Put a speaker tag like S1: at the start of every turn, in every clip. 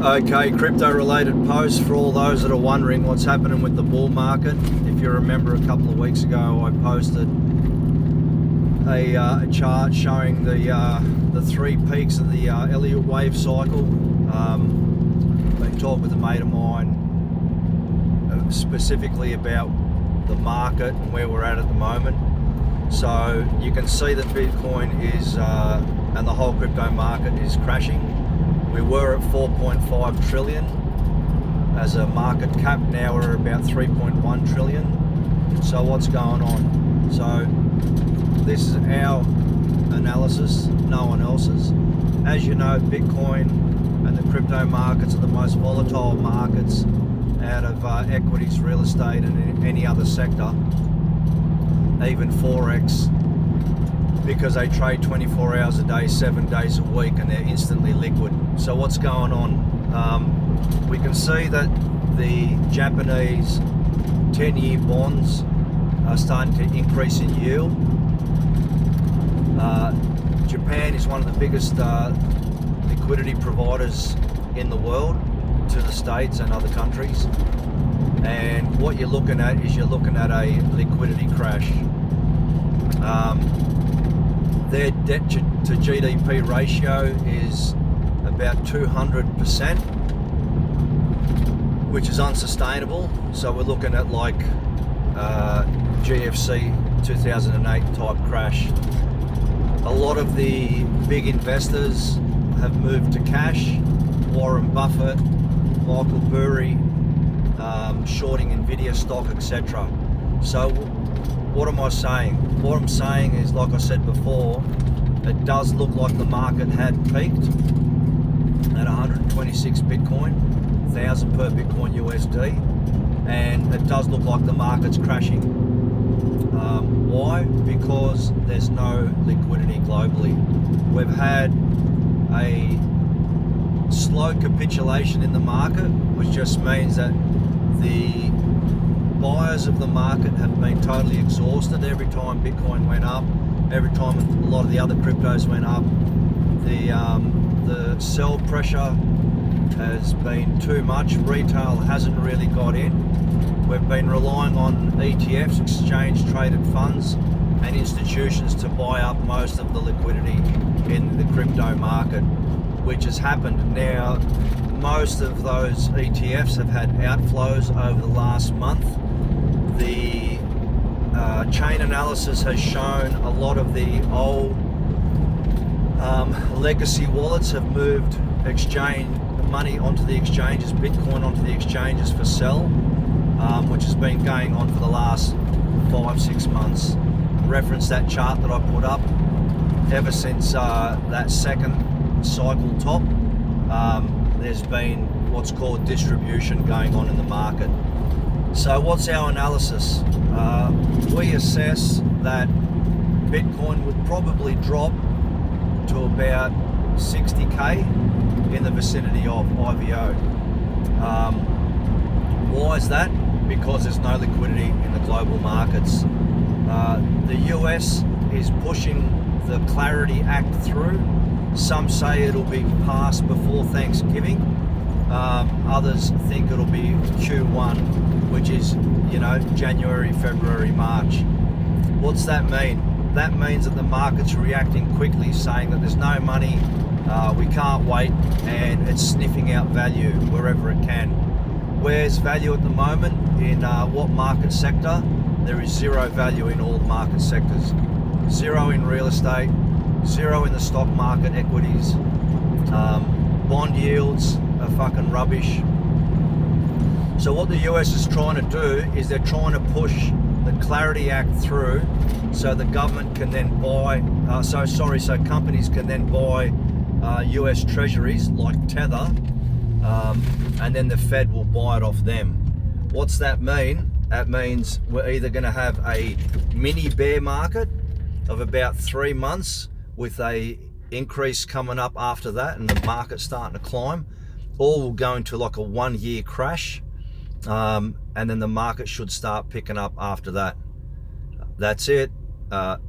S1: Okay, crypto related post for all those that are wondering what's happening with the bull market. If you remember a couple of weeks ago, I posted a chart showing the three peaks of the Elliott wave cycle. Been talking with a mate of mine specifically about the market and where we're at the moment. So you can see that Bitcoin is and the whole crypto market is crashing. We were at 4.5 trillion as a market cap. Now we're about 3.1 trillion. So what's going on? So this is our analysis, no one else's. As you know, Bitcoin and the crypto markets are the most volatile markets out of equities, real estate, and any other sector, even Forex, because they trade 24 hours a day, 7 days a week, and they're instantly liquid. So what's going on? We can see that the Japanese 10-year bonds are starting to increase in yield. Japan is one of the biggest liquidity providers in the world to the States and other countries. And what you're looking at is you're looking at a liquidity crash. Their debt to GDP ratio is about 200%, which is unsustainable. So we're looking at like GFC 2008 type crash. A lot of the big investors have moved to cash. Warren Buffett, Michael Burry, shorting Nvidia stock, etc. So what am I saying? What I'm saying is, like I said before, it does look like the market had peaked at 126 Bitcoin, 1,000 per Bitcoin USD, and it does look like the market's crashing. Why? Because there's no liquidity globally. We've had a slow capitulation in the market, which just means that the buyers of the market have been totally exhausted. Every time Bitcoin went up, every time a lot of the other cryptos went up, the sell pressure has been too much. Retail hasn't really got in. We've been relying on ETFs, exchange traded funds, and institutions to buy up most of the liquidity in the crypto market, which has happened. Now, most of those ETFs have had outflows over the last month. The chain analysis has shown a lot of the old legacy wallets have moved exchange money onto the exchanges, Bitcoin onto the exchanges for sell, which has been going on for the last 5-6 months. Reference that chart that I put up. Ever since that second cycle top, there's been what's called distribution going on in the market. So what's our analysis? We assess that Bitcoin would probably drop to about 60k in the vicinity of IVO. Why is that? Because there's no liquidity in the global markets. The US is pushing the Clarity Act through. Some say it'll be passed before Thanksgiving. Others think it'll be Q1, which is, January, February, March. What's that mean? That means that the market's reacting quickly, saying that there's no money, we can't wait, and it's sniffing out value wherever it can. Where's value at the moment? In what market sector? There is zero value in all market sectors. Zero in real estate, zero in the stock market, equities. Bond yields are fucking rubbish. So what the US is trying to do is they're trying to push the Clarity Act through so the government can then buy, so companies can then buy US treasuries like Tether, and then the Fed will buy it off them. What's that mean? That means we're either going to have a mini bear market of about 3 months with a increase coming up after that and the market starting to climb, or we'll go into like a 1 year crash, and then the market should start picking up after that. That's it,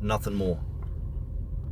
S1: nothing more.